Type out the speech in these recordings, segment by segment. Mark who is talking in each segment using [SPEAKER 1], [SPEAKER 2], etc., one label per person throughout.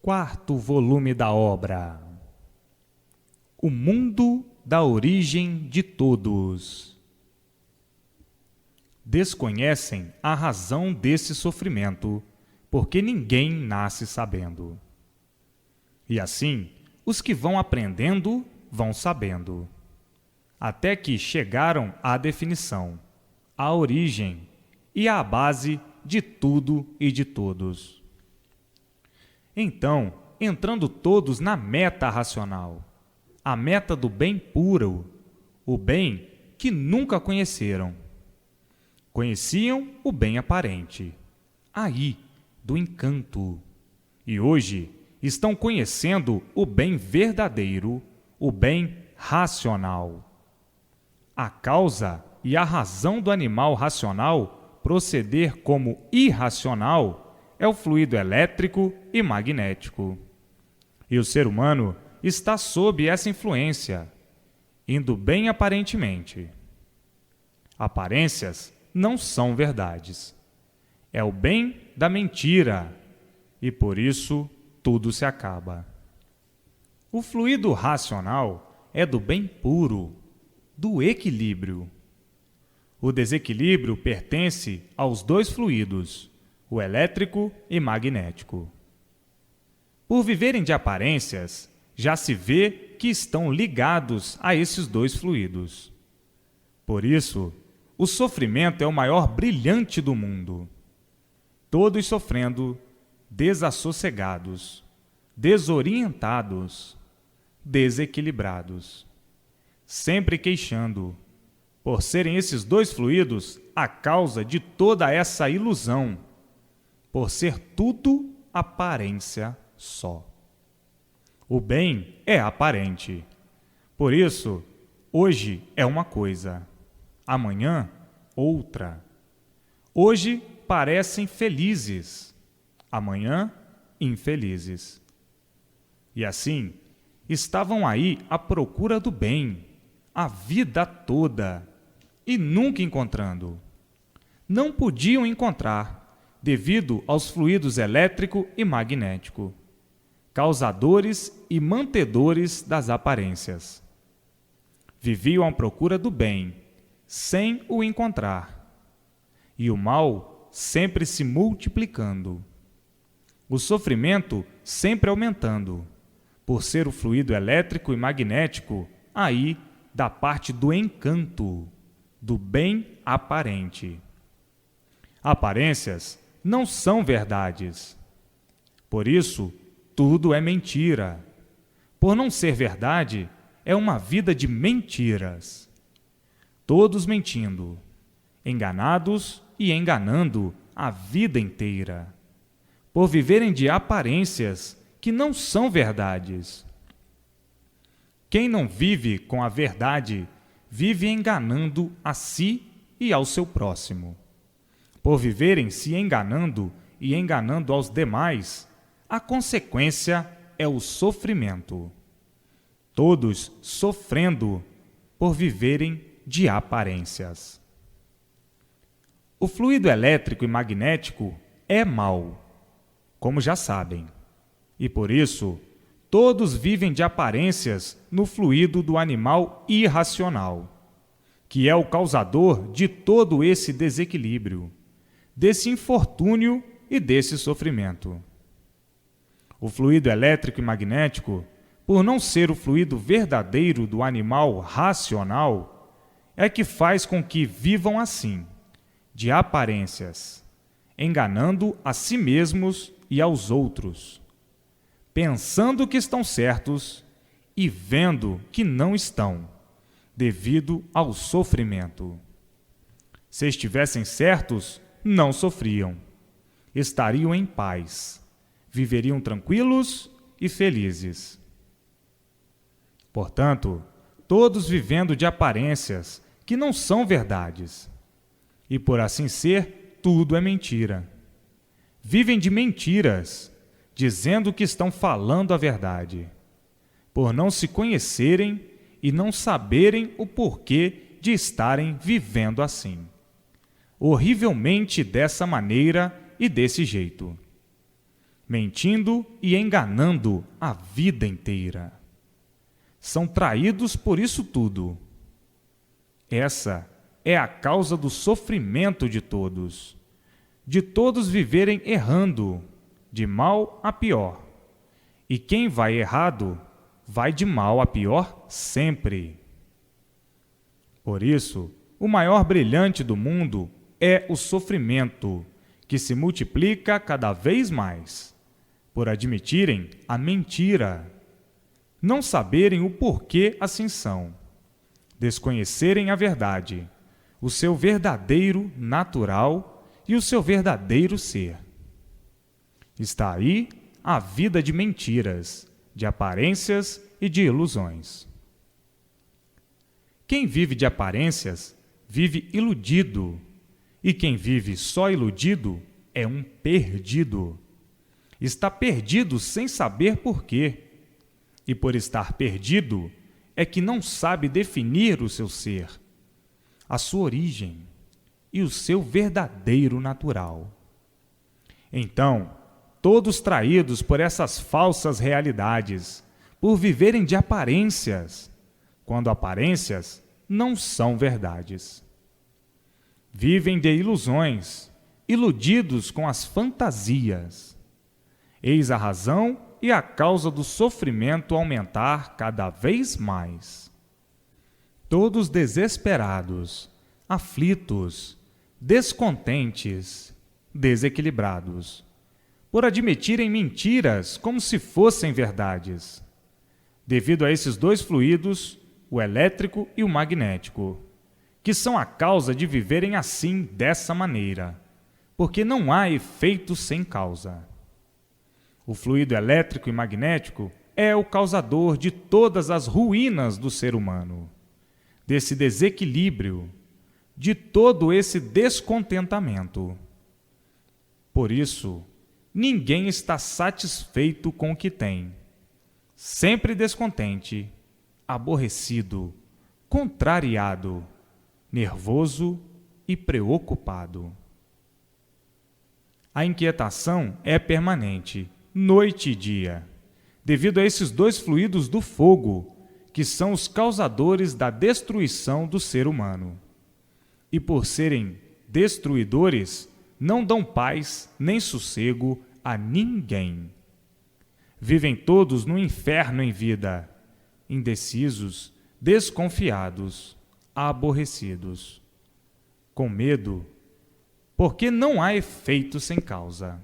[SPEAKER 1] Quarto volume da obra. O mundo da origem de todos. Desconhecem a razão desse sofrimento, porque ninguém nasce sabendo. E assim, os que vão aprendendo, vão sabendo, até que chegaram à definição, à origem e à base de tudo e de todos. Então, entrando todos na meta racional, a meta do bem puro, o bem que nunca conheceram. Conheciam o bem aparente, aí, do encanto. E hoje estão conhecendo o bem verdadeiro, o bem racional. A causa e a razão do animal racional proceder como irracional é o fluido elétrico e magnético. E o ser humano está sob essa influência, indo bem aparentemente. Aparências não são verdades. É o bem da mentira, e por isso tudo se acaba. O fluido racional é do bem puro, do equilíbrio. O desequilíbrio pertence aos dois fluidos, o elétrico e magnético. Por viverem de aparências, já se vê que estão ligados a esses dois fluidos. Por isso, o sofrimento é o maior brilhante do mundo. Todos sofrendo, desassossegados, desorientados, desequilibrados, sempre queixando, por serem esses dois fluidos a causa de toda essa ilusão, por ser tudo aparência só. O bem é aparente. Por isso, hoje é uma coisa, amanhã outra. Hoje parecem felizes, amanhã infelizes. E assim, estavam aí à procura do bem, a vida toda, e nunca encontrando. Não podiam encontrar, devido aos fluidos elétrico e magnético, causadores e mantedores das aparências. Viviam à procura do bem, sem o encontrar, e o mal sempre se multiplicando. O sofrimento sempre aumentando, por ser o fluido elétrico e magnético aí da parte do encanto, do bem aparente. Aparências não são verdades. Por isso, tudo é mentira. Por não ser verdade, é uma vida de mentiras. Todos mentindo, enganados e enganando a vida inteira, por viverem de aparências que não são verdades. Quem não vive com a verdade, vive enganando a si e ao seu próximo. Por viverem se enganando e enganando aos demais, a consequência é o sofrimento. Todos sofrendo por viverem de aparências. O fluido elétrico e magnético é mau, como já sabem, e por isso todos vivem de aparências no fluido do animal irracional, que é o causador de todo esse desequilíbrio, desse infortúnio e desse sofrimento. O fluido elétrico e magnético, por não ser o fluido verdadeiro do animal racional, é que faz com que vivam assim, de aparências, enganando a si mesmos e aos outros, pensando que estão certos e vendo que não estão, devido ao sofrimento. Se estivessem certos, não sofriam, estariam em paz, viveriam tranquilos e felizes. Portanto, todos vivendo de aparências que não são verdades, e por assim ser, tudo é mentira. Vivem de mentiras, dizendo que estão falando a verdade, por não se conhecerem e não saberem o porquê de estarem vivendo assim, horrivelmente dessa maneira e desse jeito. mentindo e enganando a vida inteira. São traídos por isso tudo. Essa é a causa do sofrimento de todos viverem errando, de mal a pior. E quem vai errado, vai de mal a pior sempre. Por isso, o maior brilhante do mundo é o sofrimento, que se multiplica cada vez mais, por admitirem a mentira, não saberem o porquê assim são, desconhecerem a verdade, o seu verdadeiro natural e o seu verdadeiro ser. Está aí a vida de mentiras, de aparências e de ilusões. Quem vive de aparências vive iludido, e quem vive só iludido é um perdido. Está perdido sem saber por quê, e por estar perdido é que não sabe definir o seu ser, a sua origem e o seu verdadeiro natural. Então, todos traídos por essas falsas realidades, por viverem de aparências, quando aparências não são verdades. Vivem de ilusões, iludidos com as fantasias. Eis a razão e a causa do sofrimento aumentar cada vez mais. Todos desesperados, aflitos, descontentes, desequilibrados, por admitirem mentiras como se fossem verdades, devido a esses dois fluidos, o elétrico e o magnético, que são a causa de viverem assim, dessa maneira, porque não há efeito sem causa. O fluido elétrico e magnético é o causador de todas as ruínas do ser humano, desse desequilíbrio, de todo esse descontentamento. Por isso, ninguém está satisfeito com o que tem, sempre descontente, aborrecido, contrariado, nervoso e preocupado. A inquietação é permanente, noite e dia, devido a esses dois fluidos do fogo, que são os causadores da destruição do ser humano. E por serem destruidores, não dão paz nem sossego a ninguém. Vivem todos no inferno em vida, indecisos, desconfiados, aborrecidos, com medo, porque não há efeito sem causa.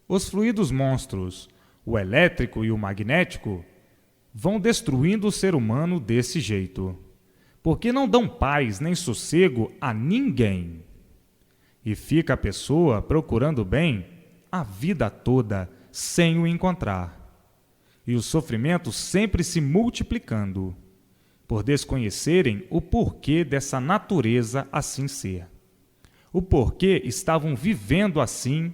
[SPEAKER 1] Os fluidos monstros, o elétrico e o magnético, vão destruindo o ser humano desse jeito, porque não dão paz nem sossego a ninguém. E fica a pessoa procurando o bem a vida toda sem o encontrar. E o sofrimento sempre se multiplicando, por desconhecerem o porquê dessa natureza assim ser. O porquê estavam vivendo assim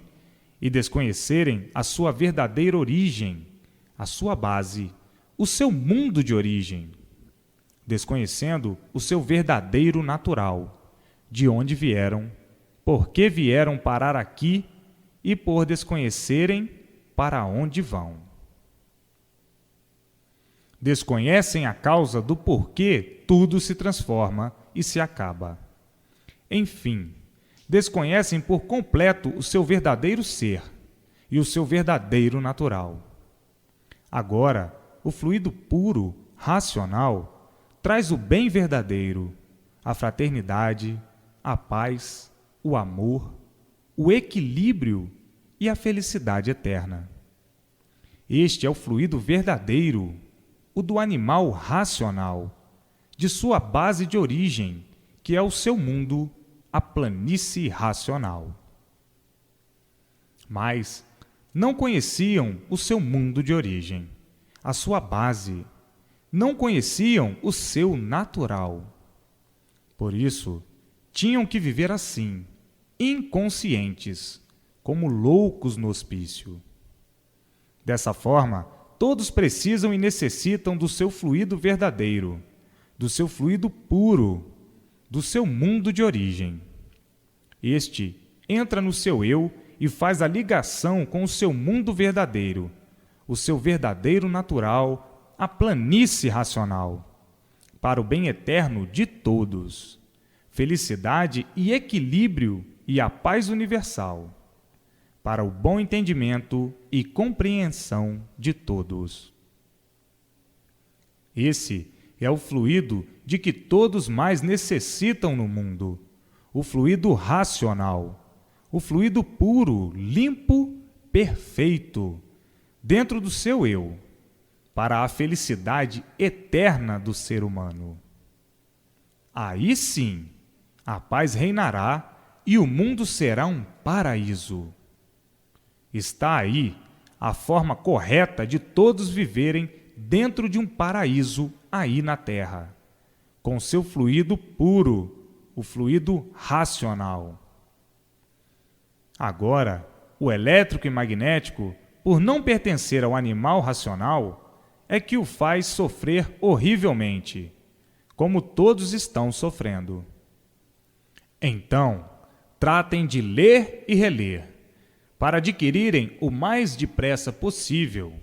[SPEAKER 1] e desconhecerem a sua verdadeira origem, a sua base, o seu mundo de origem, desconhecendo o seu verdadeiro natural, de onde vieram, por que vieram parar aqui e por desconhecerem para onde vão. Desconhecem a causa do porquê tudo se transforma e se acaba. Enfim, desconhecem por completo o seu verdadeiro ser e o seu verdadeiro natural. Agora, o fluido puro, racional, traz o bem verdadeiro, a fraternidade, a paz, o amor, o equilíbrio e a felicidade eterna. Este é o fluido verdadeiro, o do animal racional, de sua base de origem, que é o seu mundo, a planície racional. Mas não conheciam o seu mundo de origem, a sua base, não conheciam o seu natural. Por isso, tinham que viver assim, inconscientes, como loucos no hospício. Dessa forma, todos precisam e necessitam do seu fluido verdadeiro, do seu fluido puro, do seu mundo de origem. Este entra no seu eu e faz a ligação com o seu mundo verdadeiro, o seu verdadeiro natural, a planície racional, para o bem eterno de todos, felicidade e equilíbrio e a paz universal, para o bom entendimento e compreensão de todos. Esse é o fluido de que todos mais necessitam no mundo, o fluido racional, o fluido puro, limpo, perfeito, dentro do seu eu, para a felicidade eterna do ser humano. Aí sim, a paz reinará e o mundo será um paraíso. Está aí a forma correta de todos viverem dentro de um paraíso aí na Terra, com seu fluido puro, o fluido racional. Agora, o elétrico e magnético, por não pertencer ao animal racional, é que o faz sofrer horrivelmente, como todos estão sofrendo. Então, tratem de ler e reler, para adquirirem o mais depressa possível,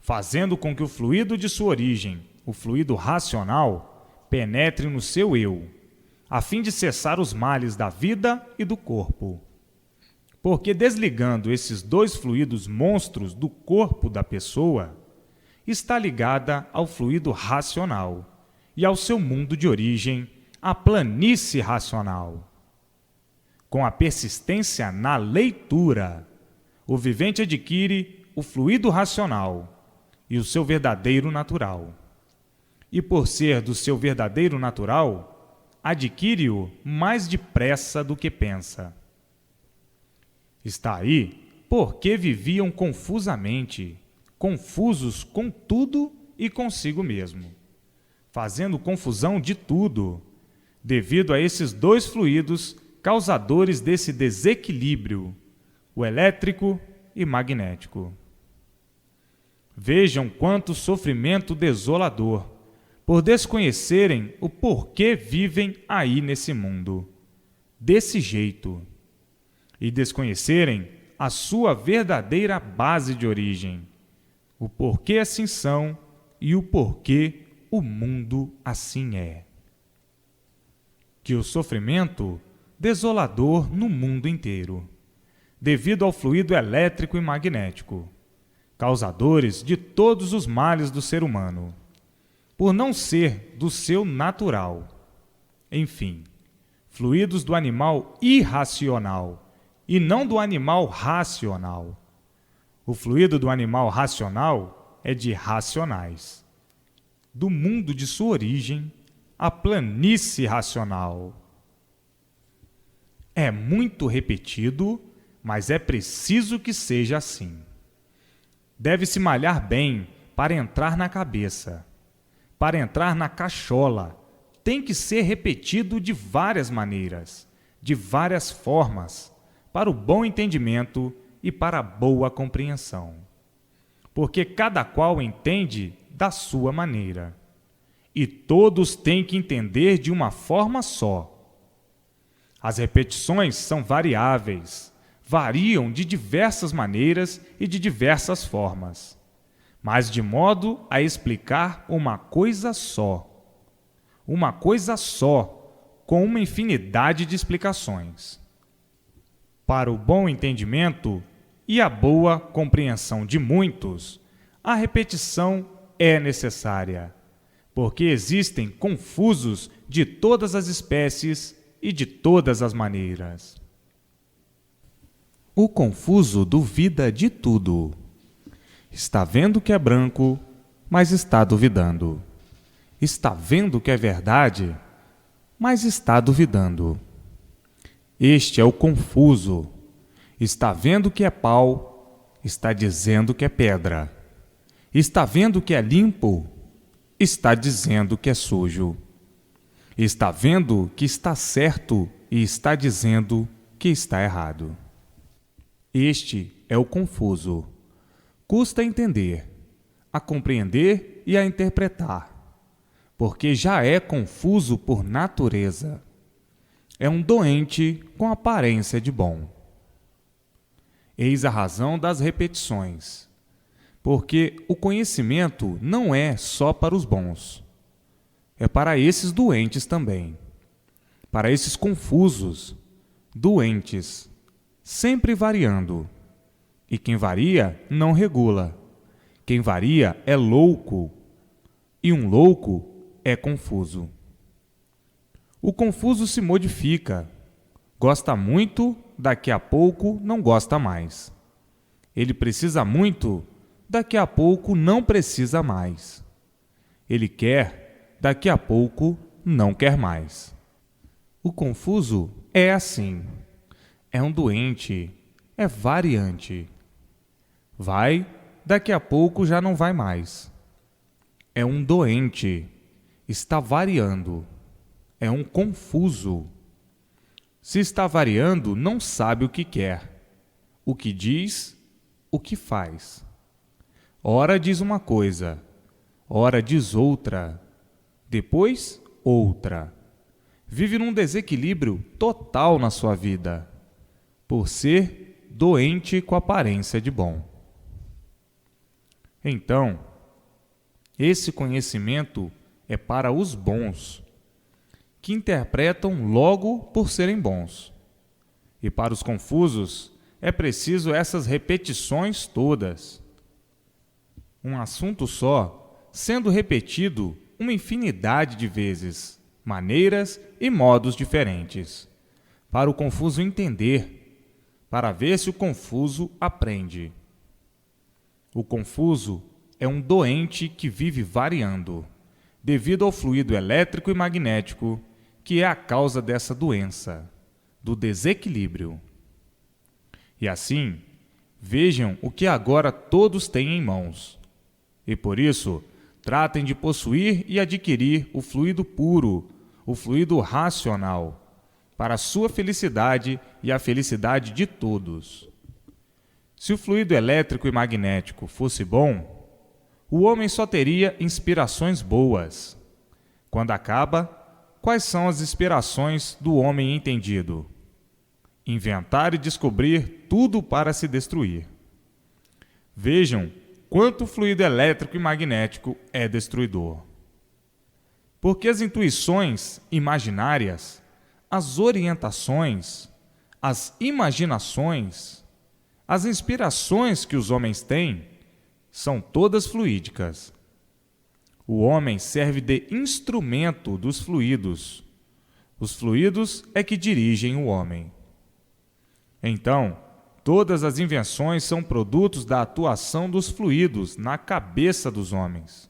[SPEAKER 1] fazendo com que o fluido de sua origem, o fluido racional, penetre no seu eu, a fim de cessar os males da vida e do corpo. Porque desligando esses dois fluidos monstros do corpo da pessoa, está ligada ao fluido racional e ao seu mundo de origem, a planície racional. Com a persistência na leitura, o vivente adquire o fluido racional e o seu verdadeiro natural. E por ser do seu verdadeiro natural, adquire-o mais depressa do que pensa. Está aí porque viviam confusamente, confusos com tudo e consigo mesmo, fazendo confusão de tudo, devido a esses dois fluidos causadores desse desequilíbrio, o elétrico e magnético. Vejam quanto sofrimento desolador, por desconhecerem o porquê vivem aí nesse mundo, desse jeito, e desconhecerem a sua verdadeira base de origem, o porquê assim são e o porquê o mundo assim é. Que o sofrimento desolador no mundo inteiro, devido ao fluido elétrico e magnético, causadores de todos os males do ser humano, por não ser do seu natural. Enfim, fluidos do animal irracional e não do animal racional. O fluido do animal racional é de racionais, do mundo de sua origem, a planície racional. É muito repetido, mas é preciso que seja assim. Deve-se malhar bem para entrar na cabeça. Para entrar na cachola, tem que ser repetido de várias maneiras, de várias formas, para o bom entendimento e para a boa compreensão. Porque cada qual entende da sua maneira. E todos têm que entender de uma forma só. As repetições são variáveis, variam de diversas maneiras e de diversas formas, mas de modo a explicar uma coisa só, com uma infinidade de explicações. Para o bom entendimento e a boa compreensão de muitos, a repetição é necessária, porque existem confusos de todas as espécies e de todas as maneiras. O confuso duvida de tudo. Está vendo que é branco, mas está duvidando. Está vendo que é verdade, mas está duvidando. Este é o confuso. Está vendo que é pau, está dizendo que é pedra. Está vendo que é limpo, está dizendo que é sujo. Está vendo que está certo e está dizendo que está errado. Este é o confuso. Custa a entender, a compreender e a interpretar, porque já é confuso por natureza. É um doente com aparência de bom. Eis a razão das repetições. Porque o conhecimento não é só para os bons. É para esses doentes também. Para esses confusos, doentes, sempre variando. E quem varia não regula. Quem varia é louco. E um louco é confuso. O confuso se modifica. Gosta muito, daqui a pouco não gosta mais. Ele precisa muito, daqui a pouco não precisa mais. Ele quer, daqui a pouco não quer mais. O confuso é assim. É um doente, é variante. Vai, daqui a pouco já não vai mais. É um doente, está variando. É um confuso. Se está variando, não sabe o que quer, o que diz, o que faz. Ora diz uma coisa, ora diz outra, depois outra. Vive num desequilíbrio total na sua vida, por ser doente com aparência de bom. Então, esse conhecimento é para os bons, que interpretam logo por serem bons. E para os confusos, é preciso essas repetições todas. Um assunto só, sendo repetido uma infinidade de vezes, maneiras e modos diferentes, para o confuso entender, para ver se o confuso aprende. O confuso é um doente que vive variando, devido ao fluido elétrico e magnético, que é a causa dessa doença, do desequilíbrio. E assim, vejam o que agora todos têm em mãos. E por isso, tratem de possuir e adquirir o fluido puro, o fluido racional, para a sua felicidade e a felicidade de todos. Se o fluido elétrico e magnético fosse bom, o homem só teria inspirações boas. Quando acaba, quais são as inspirações do homem entendido? Inventar e descobrir tudo para se destruir. Vejam quanto o fluido elétrico e magnético é destruidor. Porque as intuições imaginárias, as orientações, as imaginações, as inspirações que os homens têm, são todas fluídicas. O homem serve de instrumento dos fluidos. Os fluidos é que dirigem o homem. Então, todas as invenções são produtos da atuação dos fluidos na cabeça dos homens.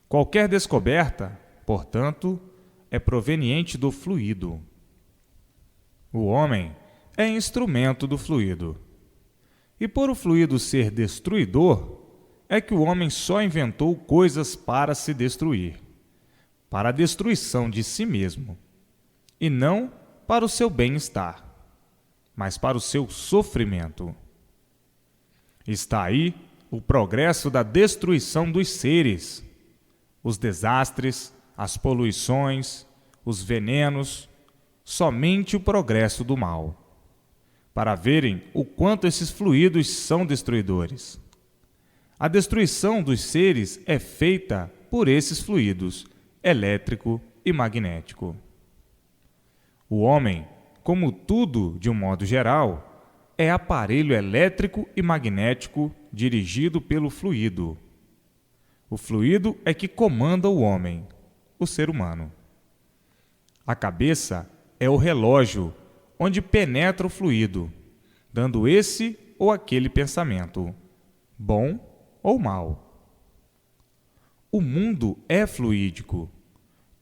[SPEAKER 1] Qualquer descoberta, portanto, é proveniente do fluido. O homem é instrumento do fluido. E por o fluido ser destruidor, é que o homem só inventou coisas para se destruir, para a destruição de si mesmo, e não para o seu bem-estar, mas para o seu sofrimento. Está aí o progresso da destruição dos seres, os desastres, as poluições, os venenos, somente o progresso do mal, para verem o quanto esses fluidos são destruidores. A destruição dos seres é feita por esses fluidos, elétrico e magnético. O homem, como tudo de um modo geral, é aparelho elétrico e magnético dirigido pelo fluido. O fluido é que comanda o homem, o ser humano. A cabeça é o relógio onde penetra o fluido, dando esse ou aquele pensamento, bom ou mal. O mundo é fluídico.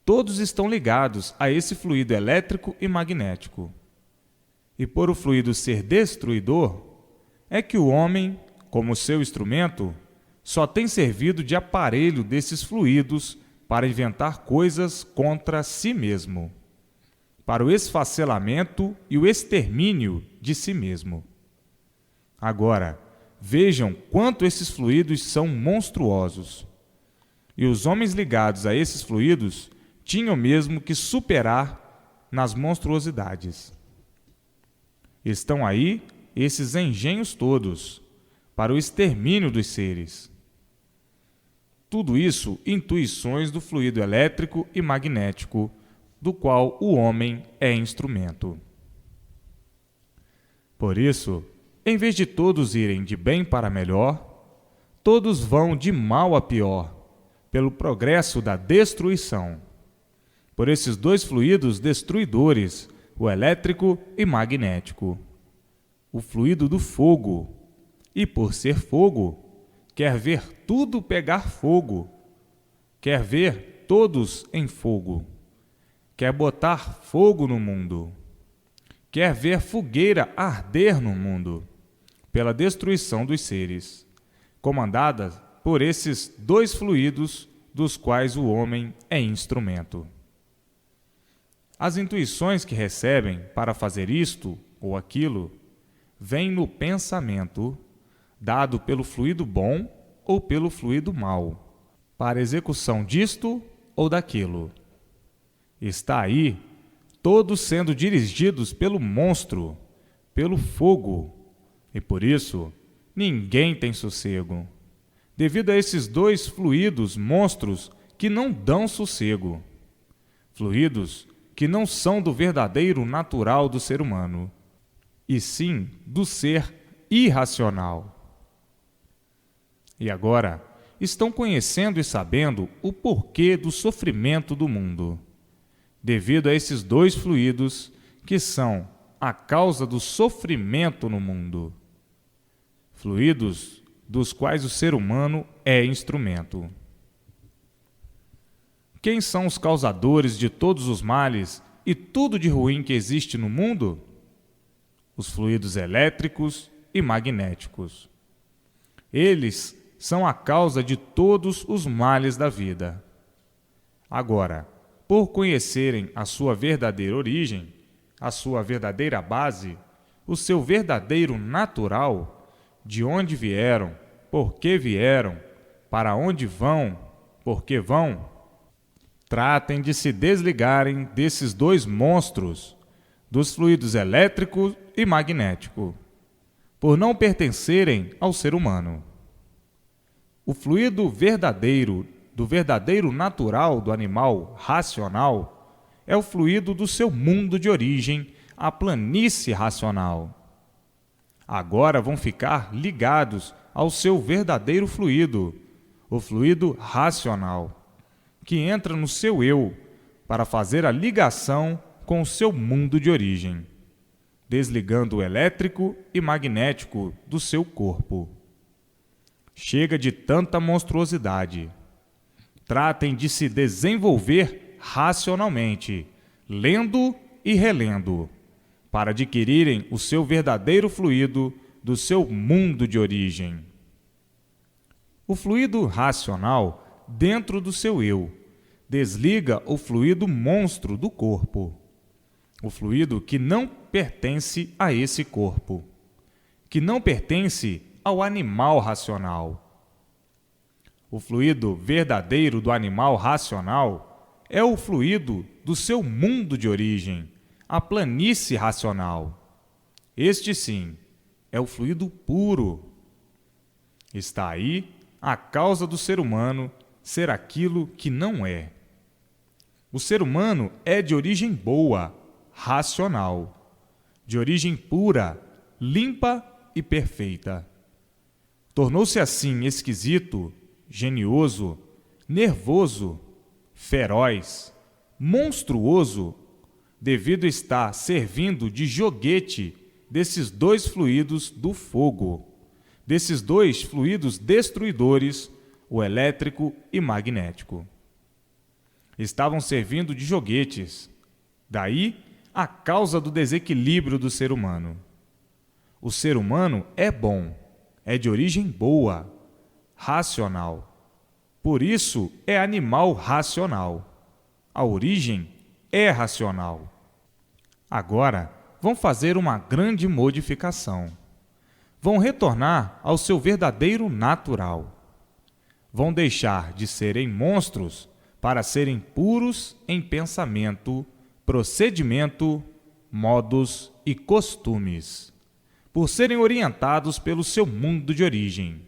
[SPEAKER 1] Todos estão ligados a esse fluido elétrico e magnético. E por o fluido ser destruidor, é que o homem, como seu instrumento, só tem servido de aparelho desses fluidos para inventar coisas contra si mesmo, para o esfacelamento e o extermínio de si mesmo. Agora, vejam quanto esses fluidos são monstruosos. E os homens ligados a esses fluidos tinham mesmo que superar nas monstruosidades. Estão aí esses engenhos todos para o extermínio dos seres. Tudo isso intuições do fluido elétrico e magnético, do qual o homem é instrumento. Por isso, em vez de todos irem de bem para melhor, todos vão de mal a pior, pelo progresso da destruição. Por esses dois fluidos destruidores, o elétrico e magnético. O fluido do fogo, e por ser fogo, quer ver tudo pegar fogo, quer ver todos em fogo, quer botar fogo no mundo, quer ver fogueira arder no mundo, pela destruição dos seres, comandada por esses dois fluidos dos quais o homem é instrumento. As intuições que recebem para fazer isto ou aquilo vêm no pensamento, dado pelo fluido bom ou pelo fluido mau, para execução disto ou daquilo. Está aí, todos sendo dirigidos pelo monstro, pelo fogo, e por isso ninguém tem sossego, devido a esses dois fluidos monstros que não dão sossego, fluidos que não são do verdadeiro natural do ser humano, e sim do ser irracional. E agora estão conhecendo e sabendo o porquê do sofrimento do mundo, devido a esses dois fluidos que são a causa do sofrimento no mundo. Fluidos dos quais o ser humano é instrumento. Quem são os causadores de todos os males e tudo de ruim que existe no mundo? Os fluidos elétricos e magnéticos. Eles são a causa de todos os males da vida. Agora, por conhecerem a sua verdadeira origem, a sua verdadeira base, o seu verdadeiro natural, de onde vieram, por que vieram, para onde vão, por que vão, tratem de se desligarem desses dois monstros, dos fluidos elétrico e magnético, por não pertencerem ao ser humano. O fluido verdadeiro, do verdadeiro natural do animal racional, é o fluido do seu mundo de origem, a planície racional. Agora vão ficar ligados ao seu verdadeiro fluido, o fluido racional, que entra no seu eu para fazer a ligação com o seu mundo de origem, desligando o elétrico e magnético do seu corpo. Chega de tanta monstruosidade. Tratem de se desenvolver racionalmente, lendo e relendo, para adquirirem o seu verdadeiro fluido do seu mundo de origem. O fluido racional, dentro do seu eu, desliga o fluido monstro do corpo, o fluido que não pertence a esse corpo, que não pertence ao animal racional. O fluido verdadeiro do animal racional é o fluido do seu mundo de origem, a planície racional. Este, sim, é o fluido puro. Está aí a causa do ser humano ser aquilo que não é. O ser humano é de origem boa, racional, de origem pura, limpa e perfeita. Tornou-se assim esquisito, genioso, nervoso, feroz, monstruoso, devido a estar servindo de joguete desses dois fluidos do fogo, desses dois fluidos destruidores, o elétrico e magnético. Estavam servindo de joguetes, daí a causa do desequilíbrio do ser humano. O ser humano é bom, é de origem boa, racional. Por isso é animal racional. A origem é racional. Agora vão fazer uma grande modificação. Vão retornar ao seu verdadeiro natural. Vão deixar de serem monstros para serem puros em pensamento, procedimento, modos e costumes. por serem orientados pelo seu mundo de origem,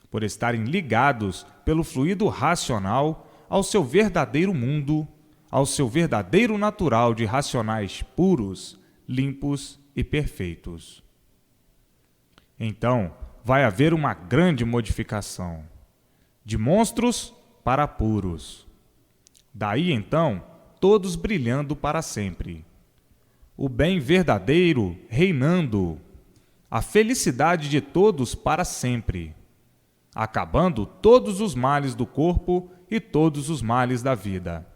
[SPEAKER 1] por estarem ligados pelo fluido racional ao seu verdadeiro mundo, ao seu verdadeiro natural de racionais puros, limpos e perfeitos. Então, vai haver uma grande modificação, de monstros para puros. Daí, então, todos brilhando para sempre. O bem verdadeiro reinando, a felicidade de todos para sempre, acabando todos os males do corpo e todos os males da vida,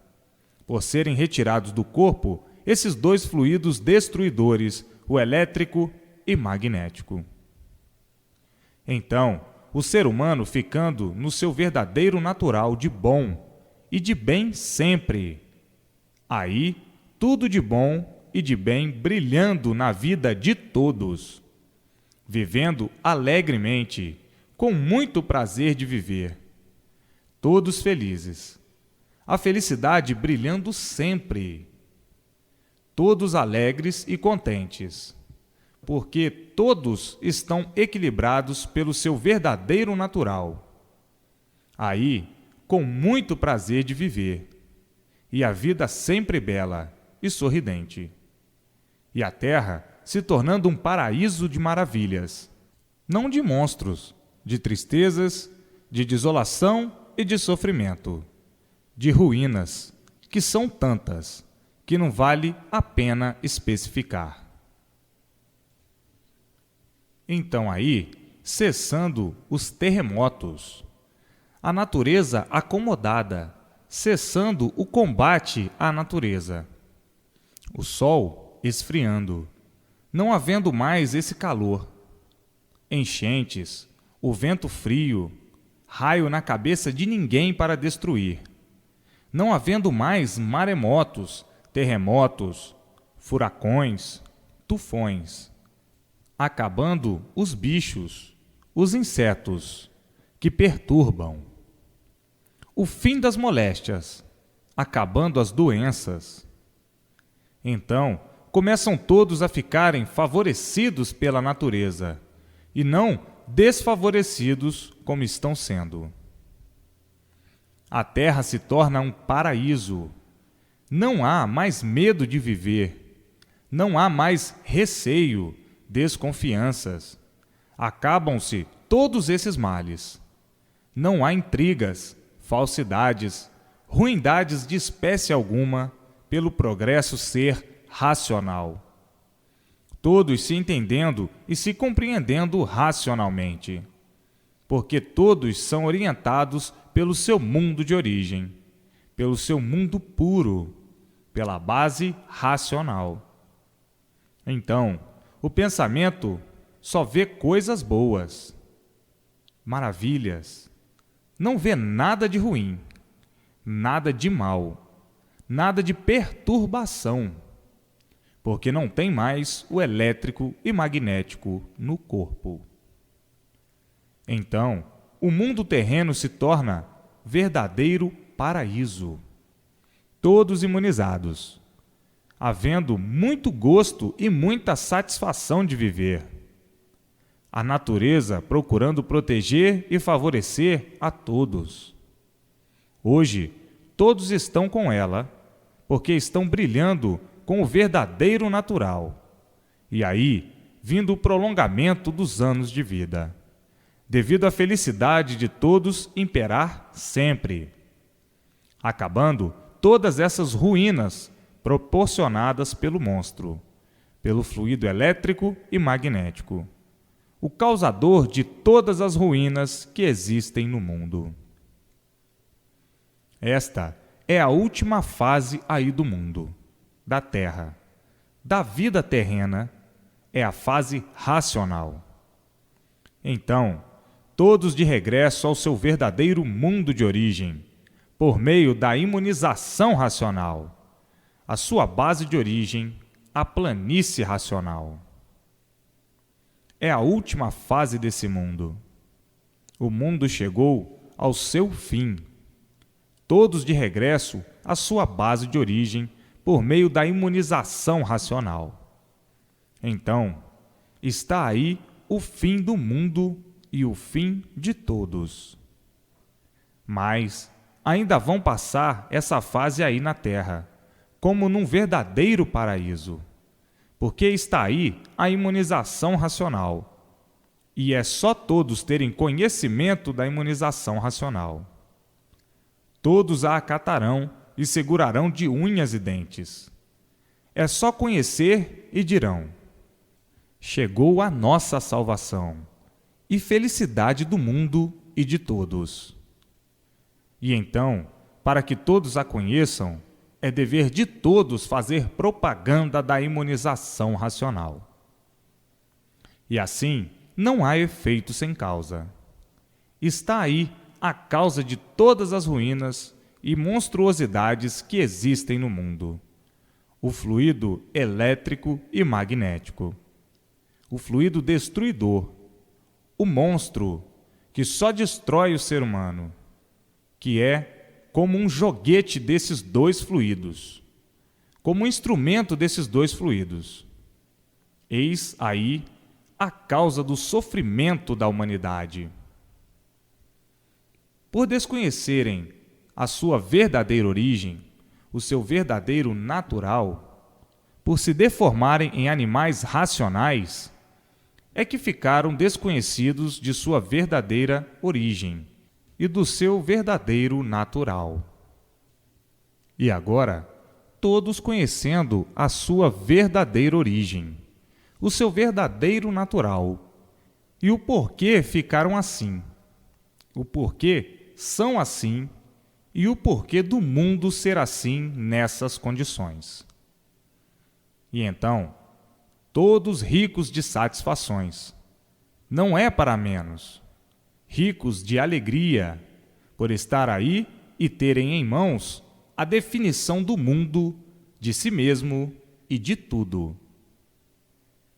[SPEAKER 1] por serem retirados do corpo esses dois fluidos destruidores, o elétrico e magnético. Então, o ser humano ficando no seu verdadeiro natural de bom e de bem sempre. Aí, tudo de bom e de bem brilhando na vida de todos, vivendo alegremente, com muito prazer de viver, todos felizes, a felicidade brilhando sempre, todos alegres e contentes, porque todos estão equilibrados pelo seu verdadeiro natural. Aí, com muito prazer de viver, e a vida sempre bela e sorridente, e a terra se tornando um paraíso de maravilhas, não de monstros, de tristezas, de desolação e de sofrimento, de ruínas, que são tantas, que não vale a pena especificar. Então aí, cessando os terremotos, a natureza acomodada, cessando o combate à natureza, o sol esfriando, não havendo mais esse calor, enchentes, o vento frio, raio na cabeça de ninguém para destruir, não havendo mais maremotos, terremotos, furacões, tufões, acabando os bichos, os insetos, que perturbam, o fim das moléstias, acabando as doenças. Então, começam todos a ficarem favorecidos pela natureza, e não desfavorecidos como estão sendo. A terra se torna um paraíso. Não há mais medo de viver. Não há mais receio, desconfianças. Acabam-se todos esses males. Não há intrigas, falsidades, ruindades de espécie alguma, pelo progresso ser racional. Todos se entendendo e se compreendendo racionalmente, porque todos são orientados pelo seu mundo de origem, pelo seu mundo puro, pela base racional. Então, o pensamento só vê coisas boas, maravilhas, não vê nada de ruim, nada de mal, nada de perturbação, porque não tem mais o elétrico e magnético no corpo. Então, o mundo terreno se torna verdadeiro paraíso, todos imunizados, havendo muito gosto e muita satisfação de viver. A natureza procurando proteger e favorecer a todos. Hoje, todos estão com ela, porque estão brilhando com o verdadeiro natural. E aí, vindo o prolongamento dos anos de vida, devido à felicidade de todos imperar sempre, acabando todas essas ruínas proporcionadas pelo monstro, pelo fluido elétrico e magnético, o causador de todas as ruínas que existem no mundo. Esta é a última fase aí do mundo, da Terra, da vida terrena, é a fase racional. Então, todos de regresso ao seu verdadeiro mundo de origem, por meio da imunização racional, a sua base de origem, a planície racional. É a última fase desse mundo. O mundo chegou ao seu fim. Todos de regresso à sua base de origem por meio da imunização racional. Então, Está aí o fim do mundo e o fim de todos. Mas ainda vão passar essa fase aí na Terra, como num verdadeiro paraíso, porque está aí a imunização racional. E é só todos terem conhecimento da imunização racional. Todos a acatarão e segurarão de unhas e dentes. É só conhecer e dirão: chegou a nossa salvação e felicidade do mundo e de todos. E então, para que todos a conheçam, é dever de todos fazer propaganda da imunização racional. E assim, não há efeito sem causa. Está aí a causa de todas as ruínas e monstruosidades que existem no mundo: o fluido elétrico e magnético, o fluido destruidor, o monstro que só destrói o ser humano, que é como um joguete desses dois fluidos, como um instrumento desses dois fluidos. Eis aí a causa do sofrimento da humanidade. Por desconhecerem a sua verdadeira origem, o seu verdadeiro natural, por se deformarem em animais racionais, é que ficaram desconhecidos de sua verdadeira origem e do seu verdadeiro natural. E agora, todos conhecendo a sua verdadeira origem, o seu verdadeiro natural, e o porquê ficaram assim, o porquê são assim e o porquê do mundo ser assim nessas condições. E então, todos ricos de satisfações, não é para menos, ricos de alegria, por estar aí e terem em mãos a definição do mundo, de si mesmo e de tudo.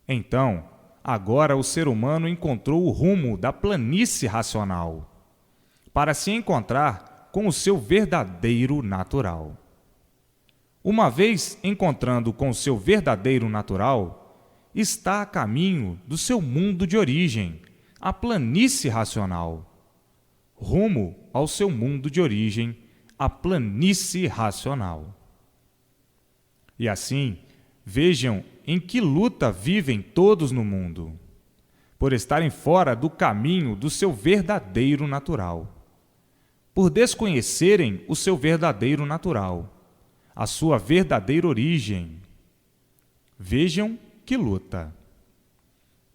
[SPEAKER 1] Então, agora o ser humano encontrou o rumo da planície racional, para se encontrar com o seu verdadeiro natural. Uma vez encontrando com o seu verdadeiro natural, está a caminho do seu mundo de origem, a planície racional. Rumo ao seu mundo de origem, a planície racional. E assim, vejam em que luta vivem todos no mundo, por estarem fora do caminho do seu verdadeiro natural, por desconhecerem o seu verdadeiro natural, a sua verdadeira origem. Vejam que luta.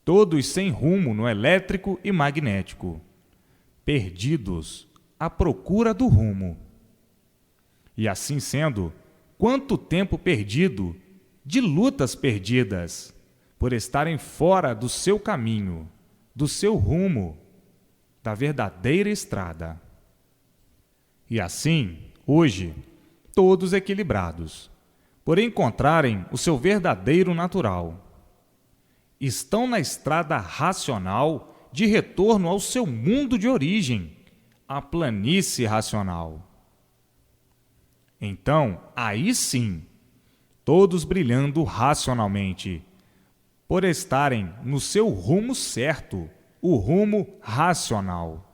[SPEAKER 1] Todos sem rumo no elétrico e magnético, perdidos à procura do rumo. E assim sendo, quanto tempo perdido de lutas perdidas, por estarem fora do seu caminho, do seu rumo, da verdadeira estrada. E assim, hoje, todos equilibrados, por encontrarem o seu verdadeiro natural, estão na estrada racional de retorno ao seu mundo de origem, a planície racional. Então, aí sim, todos brilhando racionalmente, por estarem no seu rumo certo, o rumo racional.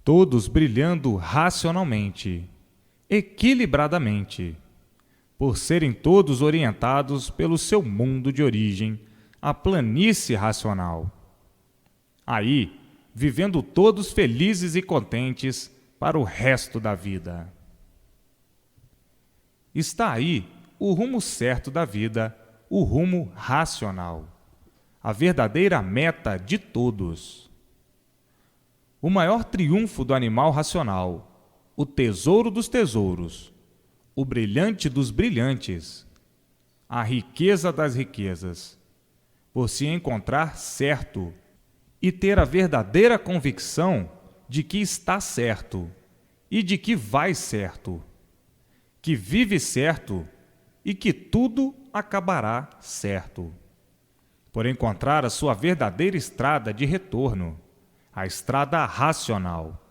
[SPEAKER 1] Todos brilhando racionalmente, equilibradamente, por serem todos orientados pelo seu mundo de origem, a planície racional. Aí, vivendo todos felizes e contentes para o resto da vida. Está aí o rumo certo da vida, o rumo racional, a verdadeira meta de todos. O maior triunfo do animal racional, o tesouro dos tesouros, o brilhante dos brilhantes, a riqueza das riquezas, por se encontrar certo e ter a verdadeira convicção de que está certo e de que vai certo, que vive certo e que tudo acabará certo, por encontrar a sua verdadeira estrada de retorno, a estrada racional,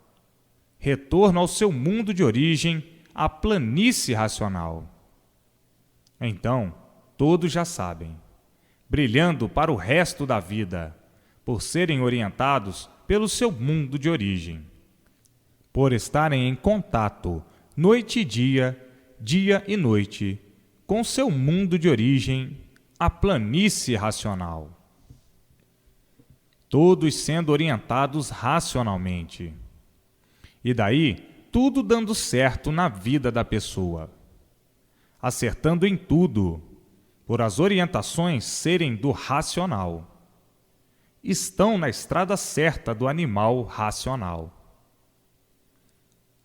[SPEAKER 1] retorno ao seu mundo de origem, a planície racional. Então, todos já sabem, brilhando para o resto da vida, por serem orientados pelo seu mundo de origem, por estarem em contato noite e dia e noite, com seu mundo de origem, a planície racional. Todos sendo orientados racionalmente. E daí, tudo dando certo na vida da pessoa. Acertando em tudo, por as orientações serem do racional. Estão na estrada certa do animal racional.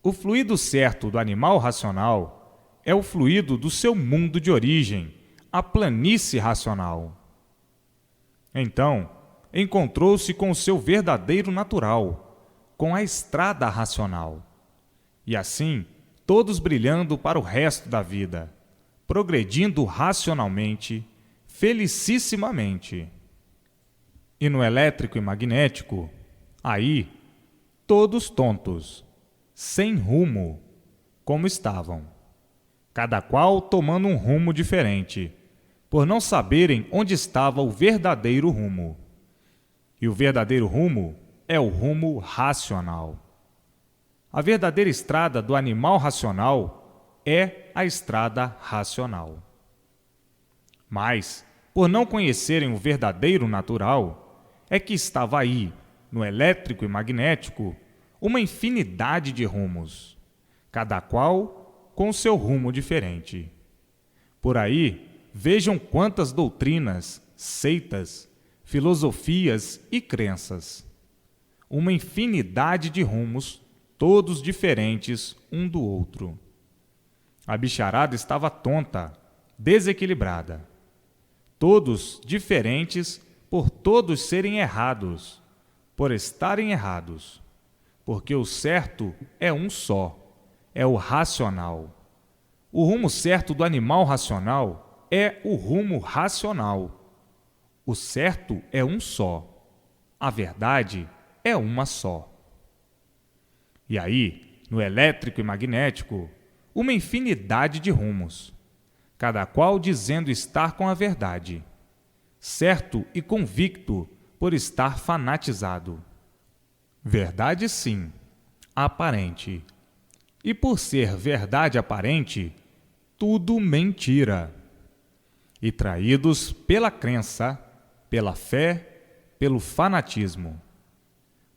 [SPEAKER 1] O fluido certo do animal racional é o fluido do seu mundo de origem, a planície racional. Então, encontrou-se com o seu verdadeiro natural, com a estrada racional. E assim, todos brilhando para o resto da vida, progredindo racionalmente, felicissimamente. E no elétrico e magnético, aí, todos tontos, sem rumo, como estavam, cada qual tomando um rumo diferente, por não saberem onde estava o verdadeiro rumo. E o verdadeiro rumo é o rumo racional. A verdadeira estrada do animal racional é a estrada racional. Mas, por não conhecerem o verdadeiro natural, é que estava aí, no elétrico e magnético, uma infinidade de rumos, cada qual com seu rumo diferente. Por aí, vejam quantas doutrinas, seitas, filosofias e crenças. Uma infinidade de rumos, todos diferentes um do outro. A bicharada estava tonta, desequilibrada. Todos diferentes por todos serem errados, por estarem errados. Porque o certo é um só, é o racional. O rumo certo do animal racional é o rumo racional. O certo é um só. A verdade é uma só. E aí, no elétrico e magnético, uma infinidade de rumos, cada qual dizendo estar com a verdade, certo e convicto por estar fanatizado. Verdade sim, aparente. E por ser verdade aparente, tudo mentira. E traídos pela crença, pela fé, pelo fanatismo.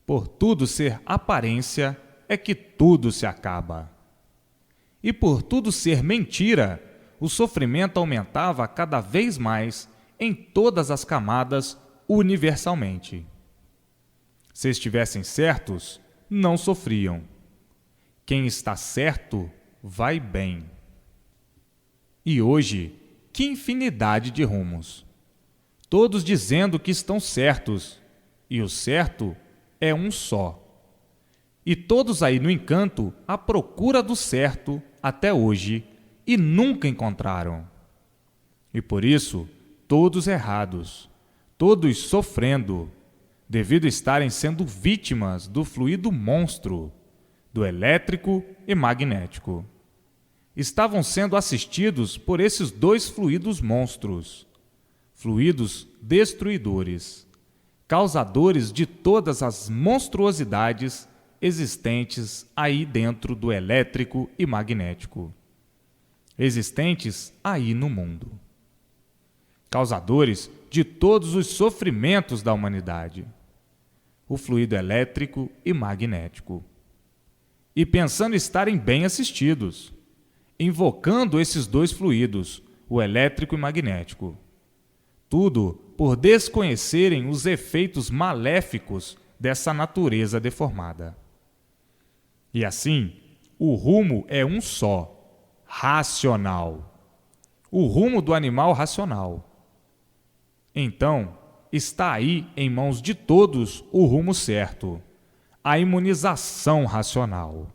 [SPEAKER 1] Por tudo ser aparência, é que tudo se acaba. E por tudo ser mentira, o sofrimento aumentava cada vez mais em todas as camadas universalmente. Se estivessem certos, não sofriam. Quem está certo, vai bem. E hoje, que infinidade de rumos. Todos dizendo que estão certos, e o certo é um só. E todos aí no encanto à procura do certo até hoje, e nunca encontraram. E por isso, todos errados, todos sofrendo, devido a estarem sendo vítimas do fluido monstro, do elétrico e magnético. Estavam sendo assistidos por esses dois fluidos monstros, fluidos destruidores, causadores de todas as monstruosidades existentes aí dentro do elétrico e magnético, existentes aí no mundo. Causadores de todos os sofrimentos da humanidade, o fluido elétrico e magnético. E pensando estarem bem assistidos, invocando esses dois fluidos, o elétrico e magnético. Tudo por desconhecerem os efeitos maléficos dessa natureza deformada. E assim, o rumo é um só, racional. O rumo do animal racional. Então, está aí em mãos de todos o rumo certo, a imunização racional.